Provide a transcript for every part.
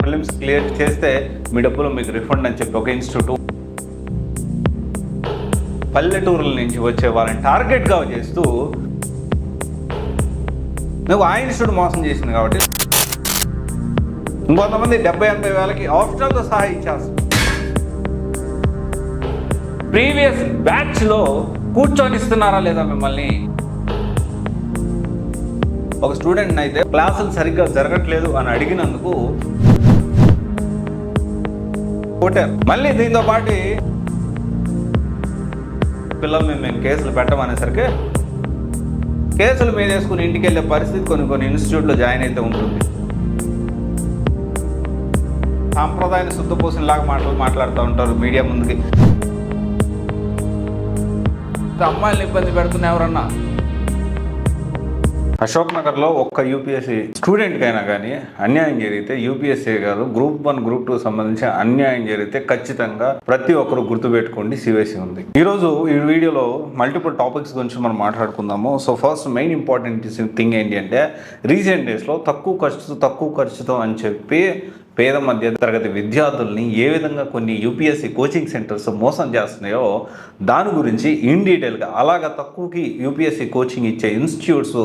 Prelims clear చేస్తే మీ డబ్బులు మీకు రిఫండ్ అని చెప్పి ఒక ఇన్స్టిట్యూట్ పల్లెటూరుల నుంచి వచ్చే వాళ్ళని టార్గెట్గా చేస్తూ నువ్వు ఆ ఇన్స్టిట్యూట్ మోసం చేసింది కాబట్టి ఇంకొంతమంది 70-80 వేలకి ఆప్షనల్తో సహా ఇచ్చేస్తారు. ప్రీవియస్ బ్యాచ్లో కూర్చొనిస్తున్నారా లేదా మిమ్మల్ని? ఒక స్టూడెంట్ అయితే క్లాసులు సరిగ్గా జరగట్లేదు అని అడిగినందుకు కొట్టారు. మళ్ళీ దీంతో పాటు పిల్లల మీద మేము కేసులు పెట్టమనేసరికి కేసులు మీద వేసుకుని ఇంటికి వెళ్ళే పరిస్థితి కొన్ని ఇన్స్టిట్యూట్లో జాయిన్ అయితే ఉంటుంది. సాంప్రదాయాన్ని శుద్ధపోసినలాగా మాట్లాడుతూ ఉంటారు మీడియా ముందుకి. అమ్మాయిలను ఇబ్బంది పెడుతున్న ఎవరన్నా అశోక్ నగర్లో ఒక్క యూపీఎస్సీ స్టూడెంట్కైనా కానీ అన్యాయం జరిగితే, యూపీఎస్సీ కాదు గ్రూప్ 1 గ్రూప్ 2 సంబంధించి అన్యాయం జరిగితే ఖచ్చితంగా ప్రతి ఒక్కరు గుర్తుపెట్టుకోండి సివిఎస్ఈ ఉంది. ఈరోజు ఈ వీడియోలో మల్టిపుల్ టాపిక్స్ గురించి మనం మాట్లాడుకుందాము. So first main important thing ఏంటి అంటే రీసెంట్ డేస్లో తక్కువ ఖర్చుతో అని చెప్పి పేద మధ్య తరగతి విద్యార్థుల్ని ఏ విధంగా కొన్ని యూపీఎస్సీ కోచింగ్ సెంటర్స్ మోసం చేస్తున్నాయో దాని గురించి ఇన్ డీటెయిల్గా, అలాగా తక్కువకి యూపీఎస్సీ కోచింగ్ ఇచ్చే ఇన్స్టిట్యూట్స్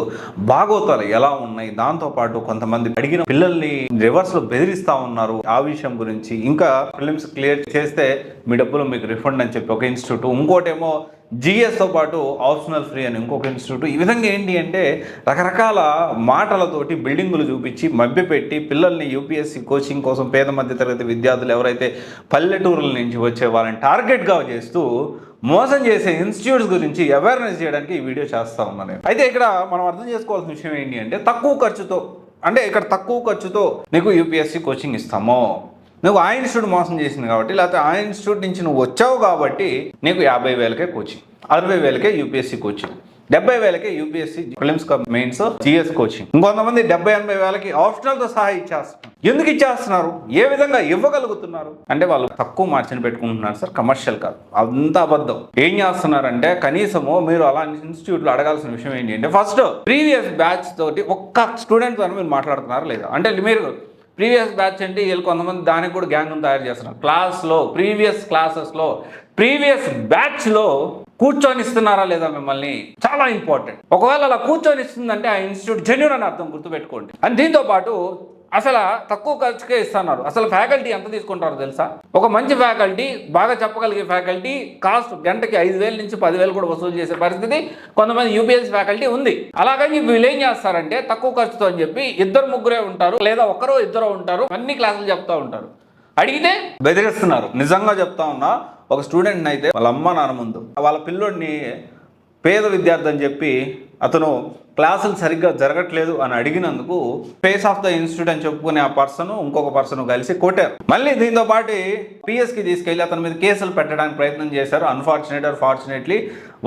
భాగోతాలు ఎలా ఉన్నాయి, దాంతోపాటు కొంతమంది అడిగిన పిల్లల్ని రివర్స్లో బెదిరిస్తూ ఉన్నారు, ఆ విషయం గురించి, ఇంకా ప్రిలిమ్స్ క్లియర్ చేస్తే మీ డబ్బులు మీకు రిఫండ్ అని చెప్పి ఒక ఇన్స్టిట్యూట్, ఇంకోటేమో జిఎస్తో పాటు ఆప్షనల్ ఫ్రీ అని ఇంకొక ఇన్స్టిట్యూట్. ఈ విధంగా ఏంటి అంటే రకరకాల మాటలతోటి బిల్డింగులు చూపించి మభ్యపెట్టి పిల్లల్ని యూపీఎస్సీ కోచింగ్ కోసం పేద మధ్య తరగతి విద్యార్థులు ఎవరైతే పల్లెటూరుల నుంచి వచ్చే వాళ్ళని టార్గెట్గా చేస్తూ మోసం చేసే ఇన్స్టిట్యూట్స్ గురించి అవేర్నెస్ చేయడానికి ఈ వీడియో చేస్తూ ఉన్నాను. అయితే ఇక్కడ మనం అర్థం చేసుకోవాల్సిన విషయం ఏంటి అంటే తక్కువ ఖర్చుతో నీకు యూపీఎస్సీ కోచింగ్ ఇస్తాము. నువ్వు ఆ ఇన్స్టిట్యూట్ మోసం చేసింది కాబట్టి, లేకపోతే ఆ ఇన్స్టిట్యూట్ నుంచి నువ్వు వచ్చావు కాబట్టి నీకు 50 వేలకే కోచింగ్, 60 వేలకే యూపీఎస్సీ కోచింగ్, 70 వేలకే UPSC prelims mains GS coaching, ఇంకొంతమంది 70-80 వేలకి ఆప్షనల్తో సహా ఇచ్చేస్తున్నారు. ఎందుకు ఇచ్చేస్తున్నారు? ఏ విధంగా ఇవ్వగలుగుతున్నారు అంటే వాళ్ళు తక్కువ మార్జిన్ పెట్టుకుంటున్నారు సార్, కమర్షియల్ కాదు, అంత అబద్ధం. ఏం చేస్తున్నారంటే కనీసము మీరు అలా ఇన్స్టిట్యూట్లో అడగాల్సిన విషయం ఏంటి అంటే ఫస్ట్ ప్రీవియస్ బ్యాచ్ తోటి ఒక్క స్టూడెంట్ తో మీరు మాట్లాడుతున్నారు లేదా అంటే మీరు ప్రీవియస్ బ్యాచ్ అంటే వీళ్ళు కొంతమంది దానికి కూడా గ్యాంగ్ తయారు చేస్తున్నారు. క్లాస్లో ప్రీవియస్ క్లాసెస్లో ప్రీవియస్ బ్యాచ్లో కూర్చొనిస్తున్నారా లేదా మిమ్మల్ని? చాలా ఇంపార్టెంట్. ఒకవేళ అలా కూర్చొనిస్తుందంటే ఆ ఇన్స్టిట్యూట్ జెన్యూన్ అని అర్థం, గుర్తుపెట్టుకోండి. అండ్ దీంతో పాటు అసలు తక్కువ ఖర్చుకే ఇస్తున్నారు. అసలు ఫ్యాకల్టీ ఎంత తీసుకుంటారో తెలుసా? ఒక మంచి ఫ్యాకల్టీ, బాగా చెప్పగలిగే ఫ్యాకల్టీ కాస్ట్ గంటకి 5,000 నుంచి 10,000 కూడా వసూలు చేసే పరిస్థితి కొంతమంది యూపీఎస్సీ ఫ్యాకల్టీ ఉంది. అలాగని వీళ్ళు ఏం చేస్తారంటే తక్కువ ఖర్చుతో అని చెప్పి 2-3 ఉంటారు, లేదా 1-2 ఉంటారు, అన్ని క్లాసులు చెప్తా ఉంటారు, అడిగితే బెదిరిస్తున్నారు. నిజంగా చెప్తా ఉన్నా, ఒక స్టూడెంట్ అయితే వాళ్ళ అమ్మ నాన్న ముందు వాళ్ళ పిల్లోడిని పేద విద్యార్థి అని చెప్పి అతను క్లాసులు సరిగ్గా జరగట్లేదు అని అడిగినందుకు ఫేస్ ఆఫ్ ద ఇన్స్టిట్యూట్ అని చెప్పుకునే ఆ పర్సన్ ఇంకొక పర్సన్ కలిసి కొట్టారు. మళ్ళీ దీంతో పాటు పిఎస్కి తీసుకెళ్లి అతని మీద కేసులు పెట్టడానికి ప్రయత్నం చేశారు. ఫార్చునేట్లీ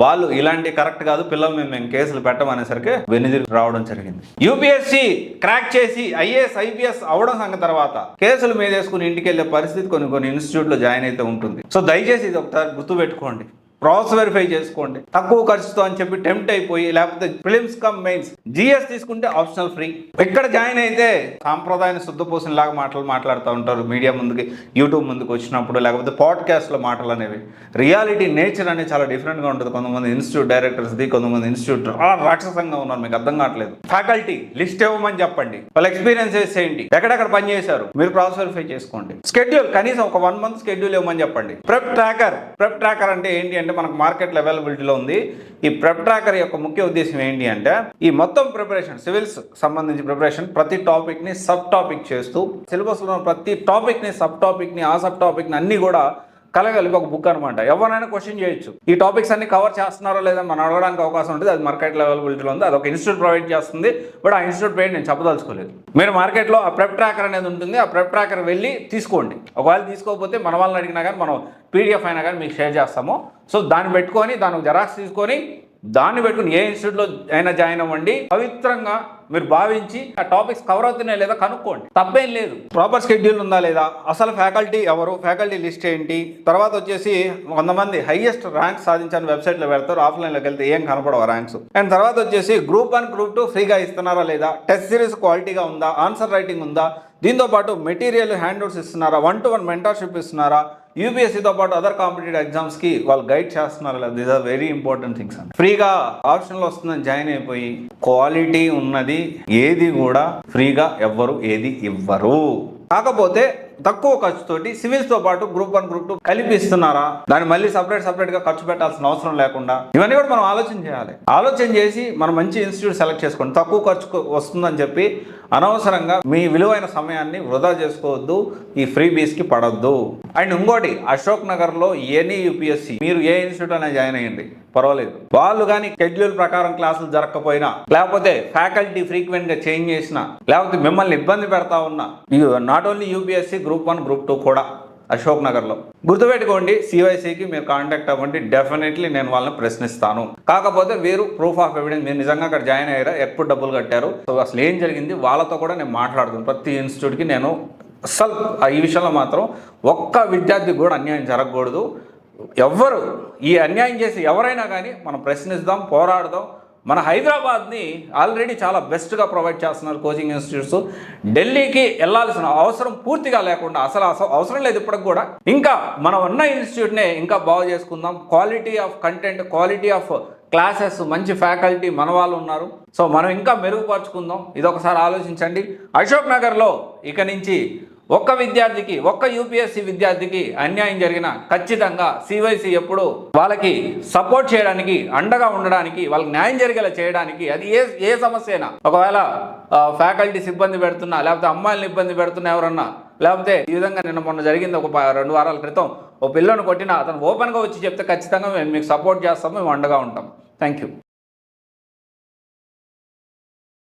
వాళ్ళు ఇలాంటి కరెక్ట్ కాదు, పిల్లల మీద మేము కేసులు పెట్టమనేసరికి వెనుదిరిగి రావడం జరిగింది. యూపీఎస్సీ క్రాక్ చేసి ఐఏఎస్ ఐపీఎస్ అవడం సంగతి తర్వాత కేసులు మీద వేసుకుని ఇంటికి వెళ్ళే పరిస్థితి కొన్ని ఇన్స్టిట్యూట్లో జాయిన్ అయితే ఉంటుంది. సో దయచేసి ఇది ఒకసారి గుర్తుపెట్టుకోండి, క్రాస్ వెరిఫై చేసుకోండి. తక్కువ ఖర్చుతో అని చెప్పి టెంప్ట్ అయిపోయి, లేకపోతే ప్రిలిమ్స్ కమ్ మెయిన్స్ జిఎస్ తీసుకుంటే ఆప్షనల్ ఫ్రీ, ఇక్కడ జాయిన్ అయితే సాంప్రదాయాన్ని శుద్ధపోసినలాగా మాట్లాడుతూ ఉంటారు మీడియా ముందుకి, యూట్యూబ్ ముందుకు వచ్చినప్పుడు, లేకపోతే పాడ్కాస్ట్లో మాటలు అనేవి. రియాలిటీ నేచర్ అనేది చాలా డిఫరెంట్గా ఉంటుంది. కొంతమంది ఇన్స్టిట్యూట్ డైరెక్టర్స్ది, కొంతమంది ఇన్స్టిట్యూట్ రాక్షసంగా ఉన్నారు, మీకు అర్థం కావట్లేదు. ఫ్యాకల్టీ లిస్ట్ ఇవ్వమని చెప్పండి, వాళ్ళ ఎక్స్పీరియన్సెస్ ఏంటి, ఎక్కడెక్కడ పని చేశారు, మీరు క్రాస్ వెరిఫై చేసుకోండి. స్కెడ్యూల్ కనీసం ఒక 1 మంత్ స్కెడ్యూల్ ఇవ్వమని చెప్పండి. ప్రెప్ ట్రాకర్ అంటే ఏంటి అంటే మనకు మార్కెట్లో అవైలబిలిటీలో ఉంది. ఈ ప్రెప్ ట్రాకర్ యొక్క ముఖ్య ఉద్దేశం ఏంటి అంటే ఈ మొత్తం ప్రిపరేషన్, సివిల్స్ సంబంధించి ప్రిపరేషన్, ప్రతి టాపిక్ ని సబ్ టాపిక్ చేస్తూ, సిలబస్ లో ప్రతి టాపిక్ ని సబ్ టాపిక్ ని ఆ సబ్ టాపిక్ ని అన్ని కూడా కలగలిపి ఒక బుక్ అనమాట. ఎవరైనా క్వశ్చన్ చేయొచ్చు. ఈ టాపిక్స్ అన్ని కవర్ చేస్తున్నారో లేదా మనం అడగడానికి అవకాశం ఉంటుంది. అది మార్కెట్ అవైలబిలిటీలో ఉంది. అది ఒక ఇన్స్టిట్యూట్ ప్రొవైడ్ చేస్తుంది. బట్ ఆ ఇన్స్టిట్యూట్ పేరు నేను చెప్పదలుచుకోలేదు. మీరు మార్కెట్లో ఆ ప్రెప్ ట్రాకర్ అనేది ఉంటుంది. ఆ ప్రెప్ ట్రాకర్ వెళ్ళి తీసుకోండి. ఒకవేళ తీసుకోకపోతే మన వాళ్ళని అడిగినా కానీ మనం పీడిఎఫ్ అయినా కానీ మీకు షేర్ చేస్తాము. సో దాన్ని పెట్టుకొని, దానికి జెరాక్స్ తీసుకొని, దాన్ని పెట్టుకుని ఏ ఇన్స్టిట్యూట్లో అయినా జాయిన్ అవ్వండి. పవిత్రంగా మీరు భావించి ఆ టాపిక్స్ కవర్ అవుతున్నాయి లేదా కనుక్కోండి, తప్పేం లేదు. ప్రాపర్ షెడ్యూల్ ఉందా లేదా, అసలు ఫ్యాకల్టీ ఎవరు, ఫ్యాకల్టీ లిస్ట్ ఏంటి, తర్వాత వచ్చేసి కొంతమంది హైయెస్ట్ ర్యాంక్ సాధించాలని వెబ్సైట్లో పెడతారు, ఆఫ్లైన్లోకి వెళ్తే ఏం కనపడవు ర్యాంక్స్. అండ్ తర్వాత వచ్చేసి గ్రూప్ 1 గ్రూప్ 2 ఫ్రీగా ఇస్తున్నారా లేదా, టెస్ట్ సిరీస్ క్వాలిటీగా ఉందా, ఆన్సర్ రైటింగ్ ఉందా, దీంతో పాటు మెటీరియల్ హ్యాండ్అవుట్స్ ఇస్తున్నారా, 1-to-1 మెంటర్షిప్ ఇస్తున్నారా, యూపీఎస్సీతో పాటు అదర్ కాంపిటేటివ్ ఎగ్జామ్స్కి వాళ్ళు గైడ్ చేస్తున్నారు లేదా, these are very important things అండి. ఫ్రీగా ఆప్షన్లో వస్తుందని జాయిన్ అయిపోయి క్వాలిటీ ఉన్నది ఏది కూడా ఫ్రీగా ఎవ్వరు ఏది ఇవ్వరు. కాకపోతే తక్కువ ఖర్చుతోటి సివిల్స్తో పాటు గ్రూప్ 1 గ్రూప్ 2 కలిపి ఇస్తున్నారా, దాన్ని మళ్ళీ సపరేట్గా ఖర్చు పెట్టాల్సిన అవసరం లేకుండా ఇవన్నీ కూడా మనం ఆలోచన చేయాలి. ఆలోచన చేసి మనం మంచి ఇన్స్టిట్యూట్ సెలెక్ట్ చేసుకోండి. తక్కువ ఖర్చు వస్తుందని చెప్పి అనవసరంగా మీ విలువైన సమయాన్ని వృధా చేసుకోవద్దు, ఈ ఫ్రీ బీస్కి పడద్దు. అండ్ ఇంకోటి, అశోక్ నగర్లో ఎనీ యూపీఎస్సీ మీరు ఏ ఇన్స్టిట్యూట్ అయినా జాయిన్ అయ్యండి, పర్వాలేదు. వాళ్ళు కానీ షెడ్యూల్ ప్రకారం క్లాసులు జరగకపోయినా, లేకపోతే ఫ్యాకల్టీ ఫ్రీక్వెంట్గా చేంజ్ చేసినా, లేకపోతే మిమ్మల్ని ఇబ్బంది పెడతా ఉన్నా, not only UPSC group 1 group 2 కూడా అశోక్ నగర్లో గుర్తుపెట్టుకోండి. సివైసీకి మీరు కాంటాక్ట్ అవ్వండి, డెఫినెట్లీ నేను వాళ్ళని ప్రశ్నిస్తాను. కాకపోతే వీరు ప్రూఫ్ ఆఫ్ ఎవిడెన్స్, మీరు నిజంగా అక్కడ జాయిన్ అయ్యారా, ఎప్పుడు డబ్బులు కట్టారు, సో అసలు ఏం జరిగింది వాళ్ళతో కూడా నేను మాట్లాడుతాను. ప్రతి ఇన్స్టిట్యూట్కి నేను అసలు ఈ విషయంలో మాత్రం ఒక్క విద్యార్థికి కూడా అన్యాయం జరగకూడదు. ఎవ్వరు ఈ అన్యాయం చేసి ఎవరైనా కానీ మనం ప్రశ్నిద్దాం, పోరాడదాం. మన హైదరాబాద్ని ఆల్రెడీ చాలా బెస్ట్గా ప్రొవైడ్ చేస్తున్నారు కోచింగ్ ఇన్స్టిట్యూట్స్. ఢిల్లీకి వెళ్ళాల్సిన అవసరం పూర్తిగా లేకుండా, అసలు అవసరం లేదు ఇప్పటికి కూడా. ఇంకా మనం ఉన్న ఇన్స్టిట్యూట్నే ఇంకా బాగు చేసుకుందాం. Quality of content, quality of classes, మంచి ఫ్యాకల్టీ మన వాళ్ళు ఉన్నారు. సో మనం ఇంకా మెరుగుపరుచుకుందాం. ఇది ఒకసారి ఆలోచించండి. అశోక్ నగర్లో ఇక నుంచి ఒక్క విద్యార్థికి, ఒక్క యూపీఎస్సీ విద్యార్థికి అన్యాయం జరిగిన ఖచ్చితంగా సివైసీ ఎప్పుడు వాళ్ళకి సపోర్ట్ చేయడానికి, అండగా ఉండడానికి, వాళ్ళకి న్యాయం జరిగేలా చేయడానికి, అది ఏ సమస్య అయినా, ఒకవేళ ఫ్యాకల్టీస్ ఇబ్బంది పెడుతున్నా, లేకపోతే అమ్మాయిలను ఇబ్బంది పెడుతున్నా ఎవరన్నా, లేకపోతే ఈ విధంగా నిన్న మొన్న జరిగింది ఒక 2 వారాల క్రితం ఓ పిల్లను కొట్టినా అతను ఓపెన్గా వచ్చి చెప్తే ఖచ్చితంగా మేము మీకు సపోర్ట్ చేస్తాము, మేము అండగా ఉంటాం. Thank you.